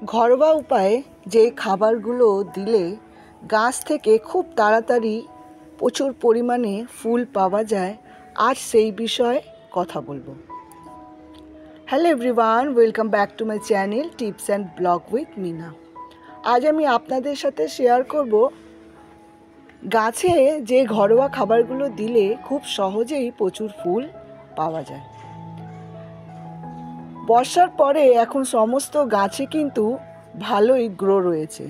ঘরোয়া উপায়ে যে খাবারগুলো দিলে গাছ থেকে খুব তাড়াতাড়ি প্রচুর পরিমাণে ফুল পাওয়া যায়, আজ সেই বিষয়ে কথা বলবো। Hello everyone, welcome back to my channel tips and blog with Meena. আজ আমি আপনাদের সাথে শেয়ার করব গাছে যে ঘরোয়া খাবারগুলো দিলে খুব সহজেই প্রচুর ফুল পাওয়া যায়। বর্ষার পরে এখন সমস্ত গাছে কিন্তু ভালোই গ্রো রয়েছে।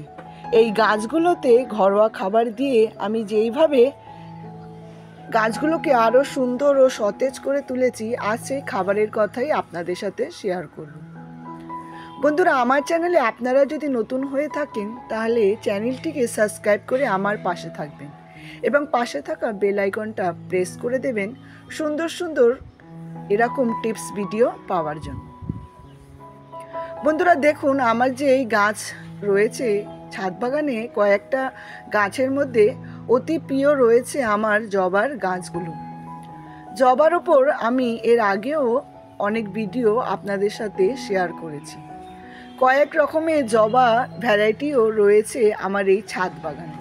এই গাছগুলোতে ঘরোয়া খাবার দিয়ে আমি যেইভাবে গাছগুলোকে আরও সুন্দর ও সতেজ করে তুলেছি, আজ সেই খাবারের কথাই আপনাদের সাথে শেয়ার করব। বন্ধুরা, আমার চ্যানেলে আপনারা যদি নতুন হয়ে থাকেন তাহলে চ্যানেলটিকে সাবস্ক্রাইব করে আমার পাশে থাকবেন এবং পাশে থাকা বেল আইকনটা প্রেস করে দেবেন সুন্দর সুন্দর এরকম টিপস ভিডিও পাওয়ার জন্য। বন্ধুরা দেখুন, আমার যে এই গাছ রয়েছে ছাদ বাগানে, কয়েকটা গাছের মধ্যে অতি প্রিয় রয়েছে আমার জবার গাছগুলো। জবার ওপর আমি এর আগেও অনেক ভিডিও আপনাদের সাথে শেয়ার করেছি। কয়েক রকমের জবা ভ্যারাইটিও রয়েছে আমার এই ছাদ বাগানে।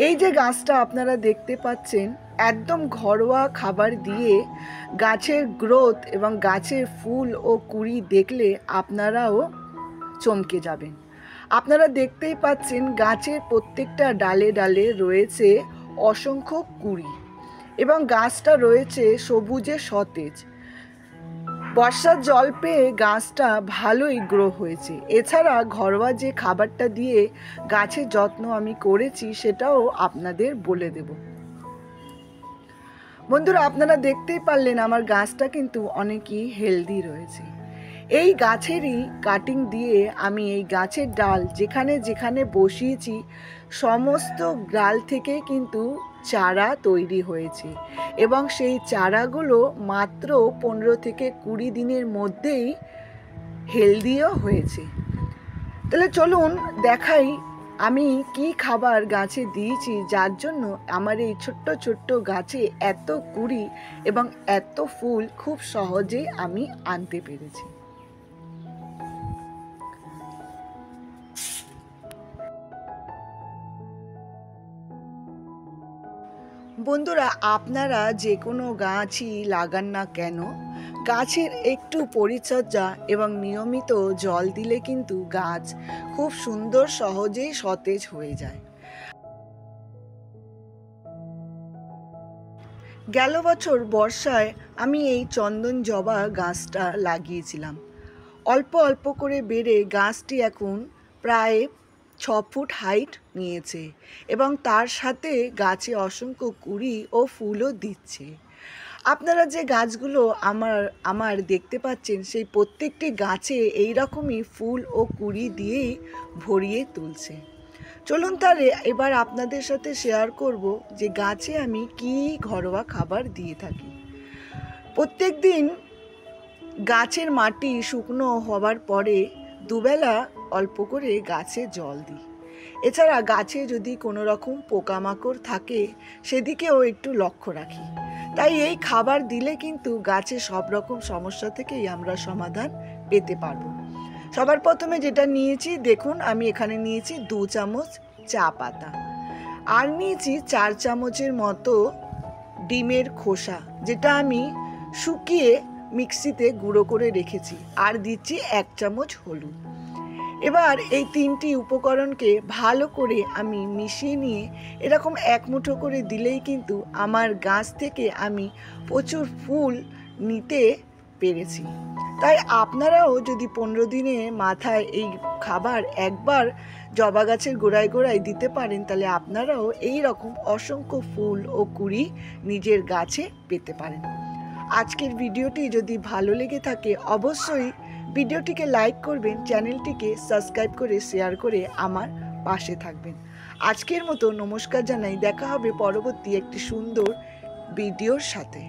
এই যে গাছটা আপনারা দেখতে পাচ্ছেন, একদম ঘরোয়া খাবার দিয়ে গাছের গ্রোথ এবং গাছের ফুল ও কুঁড়ি দেখলে আপনারাও চমকে যাবেন। আপনারা দেখতেই পাচ্ছেন গাছের প্রত্যেকটা ডালে ডালে রয়েছে অসংখ্য কুঁড়ি এবং গাছটা রয়েছে সবুজে সতেজ। বর্ষার জল পেয়ে গাছটা ভালোই গ্রো হয়েছে। এছাড়া ঘরোয়া যে খাবারটা দিয়ে গাছের যত্ন আমি করেছি সেটাও আপনাদের বলে দেব। বন্ধুরা, আপনারা দেখতেই পারলেন আমার গাছটা কিন্তু অনেকই হেলদি রয়েছে। এই গাছেরই কাটিং দিয়ে আমি এই গাছের ডাল যেখানে যেখানে বসিয়েছি সমস্ত ডাল থেকে কিন্তু চারা তৈরি হয়েছে এবং সেই চারাগুলো মাত্র 15 থেকে 20 দিনের মধ্যেই হেলদিও হয়েছে। তাহলে চলুন দেখাই আমি কি খাবার গাছে দিয়েছি যার জন্য আমার এই ছোট্ট ছোট্ট গাছে এত কুঁড়ি এবং এত ফুল খুব সহজেই আমি আনতে পেরেছি। বন্ধুরা, আপনারা যে কোনো গাছই লাগান না কেন, গাছের একটু পরিচর্যা এবং নিয়মিত জল দিলে কিন্তু গাছ খুব সুন্দর সহজেই সতেজ হয়ে যায়। গেল বছর বর্ষায় আমি এই চন্দন জবা গাছটা লাগিয়েছিলাম। অল্প অল্প করে বেড়ে গাছটি এখন প্রায় 6 ফুট হাইট নিয়েছে এবং তার সাথে গাছে অসংখ্য কুঁড়ি ও ফুলও দিচ্ছে। আপনারা যে গাছগুলো আমার দেখতে পাচ্ছেন সেই প্রত্যেকটি গাছে এই রকমই ফুল ও কুঁড়ি দিয়েই ভরিয়ে তুলছে। চলুন তাহলে এবার আপনাদের সাথে শেয়ার করব যে গাছে আমি কি ঘরোয়া খাবার দিয়ে থাকি। প্রত্যেক দিন গাছের মাটি শুকনো হবার পরে দুবেলা অল্প করে গাছে জল দিই। এছাড়া গাছে যদি কোনো রকম পোকামাকড় থাকে সেদিকেও একটু লক্ষ্য রাখি। তাই এই খাবার দিলে কিন্তু গাছের সব রকম সমস্যা থেকেই আমরা সমাধান পেতে পারবো। সবার প্রথমে যেটা নিয়েছি দেখুন, আমি এখানে নিয়েছি 2 চামচ চা পাতা, আর নিয়েছি 4 চামচের মতো ডিমের খোসা, যেটা আমি শুকিয়ে মিক্সিতে গুঁড়ো করে রেখেছি, আর দিচ্ছি 1 চামচ হলুদ। এবার এই 3টি উপকরণকে ভালো করে আমি মিশিয়ে নিয়ে এরকম 1 মুঠো করে দিলেই কিন্তু আমার গাছ থেকে আমি প্রচুর ফুল নিতে পেরেছি। তাই আপনারাও যদি 15 দিনের মাথায় এই খাবার একবার জবা গাছের গোড়ায় গোড়ায় দিতে পারেন, তাহলে আপনারাও এই রকম অসংখ্য ফুল ও কুঁড়ি নিজের গাছে পেতে পারেন। আজকের ভিডিওটি যদি ভালো লেগে থাকে অবশ্যই ভিডিওটিকে লাইক করবেন, চ্যানেলটিকে সাবস্ক্রাইব করে শেয়ার করে আমার পাশে থাকবেন। আজকের মতো নমস্কার জানাই, দেখা হবে পরবর্তী একটি সুন্দর ভিডিওর সাথে।